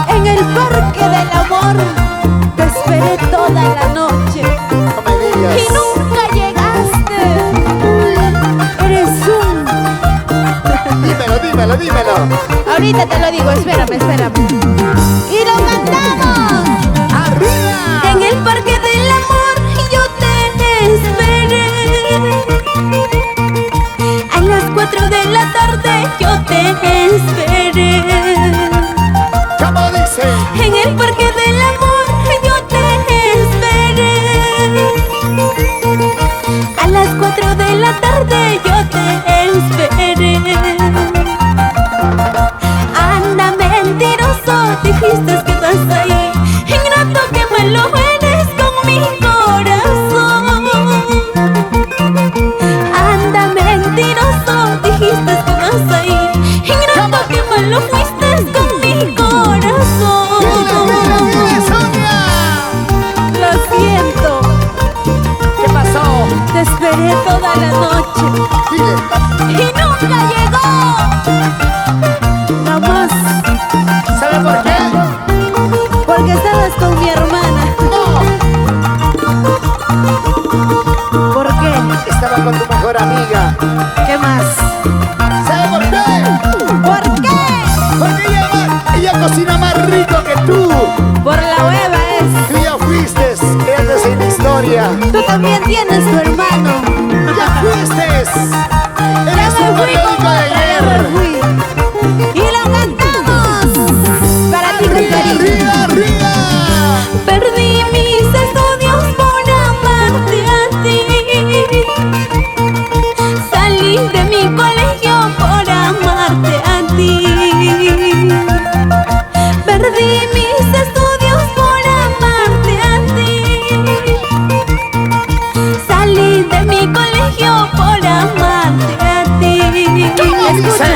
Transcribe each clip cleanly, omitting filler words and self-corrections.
En el parque del amor te esperé toda la noche No me digas. y nunca llegaste. Eres un... Dímelo, dímelo, dímelo. Ahorita te lo digo, espérame, espérame. Y lo cantamos. ¡Arriba! En el parque del amor yo te esperé. A las 4 de la tarde yo te esperé. ¿Cómo dice? En el parque del amor yo te esperé. A las 4 de la tarde yo te esperé. Anda mentiroso, dijiste que estás ahí. Ingrato que malo eres con mi corazón. Anda mentiroso, dijiste que estás ahí. Ingrato que malo fuiste con mi corazón. ¡Dile, Sonia! Lo siento, ¿Qué pasó? te esperé toda la noche Dile. y nunca llegó. No más, ¿Sabe por qué? porque estabas con mi hermana. No. ¿Por qué? Estaba con tu mejor amiga. ¿Qué más? ¿Sabe por qué? ¿Por qué? Porque ella cocina más rico que tú. Por la hueva es. Tú ya fuiste. Quédate sin historia. Tú también tienes tu hermano. ¡Ya fuiste! Ya Eres me un fui periódico con de otra, ya ayer. me fui. Y lo cantamos. Para ti con ¡Arriba, cariño. arriba, arriba! Perdí mis estudios por amarte a ti. Salí de mi colegio por amarte a ti. Perdí mis estudios por amarte a ti. Salí de mi colegio por amarte a ti. Escucha.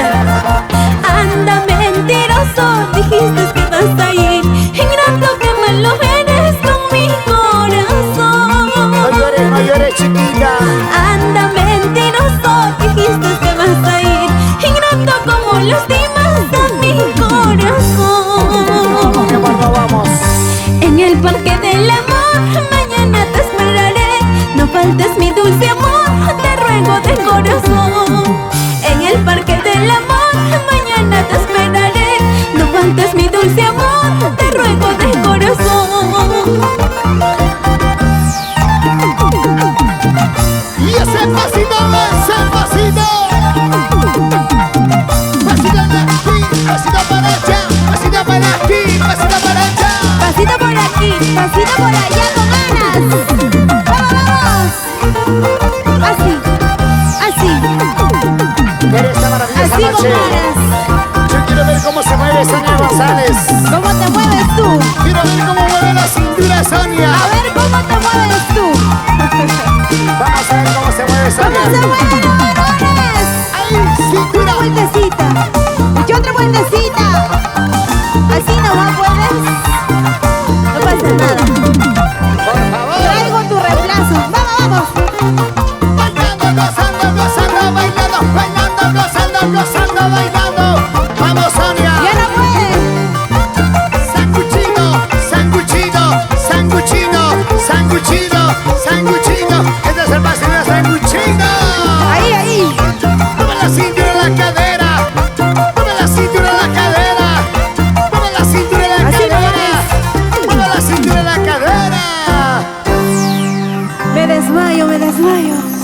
Anda mentiroso, dijiste que vas a ir. Ingrato que malo eres con mi corazón. No llores, chiquita. Anda mentiroso, dijiste que vas a ir. Ingrato como lastimas a mi corazón. ¿Qué cuando vamos? En el parque del amor, mañana te esperaré. No faltes mi dulce amor, te ruego de corazón. En el parque del amor, mañana te esperaré. No faltes mi dulce amor, te ruego de corazón. Y ese pasito, ese pasito. Pasito de aquí, pasito para allá, pasito para aquí, pasito para allá. Pasito por aquí, pasito por allá con ganas. ¡Vamos, vamos! Así, así, Pero esta maravillosa así con noche, ganas. yo quiero ver cómo se mueve Sonia González. ¿Cómo te mueves tú? Quiero ver cómo mueve la cintura Sonia. A ver cómo te mueves tú. Vamos a ver cómo se mueve ¿Cómo Sonia. se mueven los varones? ¡Ay, cintura! Una vueltecita y otra vueltecita. Así nomás puedes. No pasa nada. Por favor. Traigo tu reemplazo. Vamos, vamos. Bailando, gozando.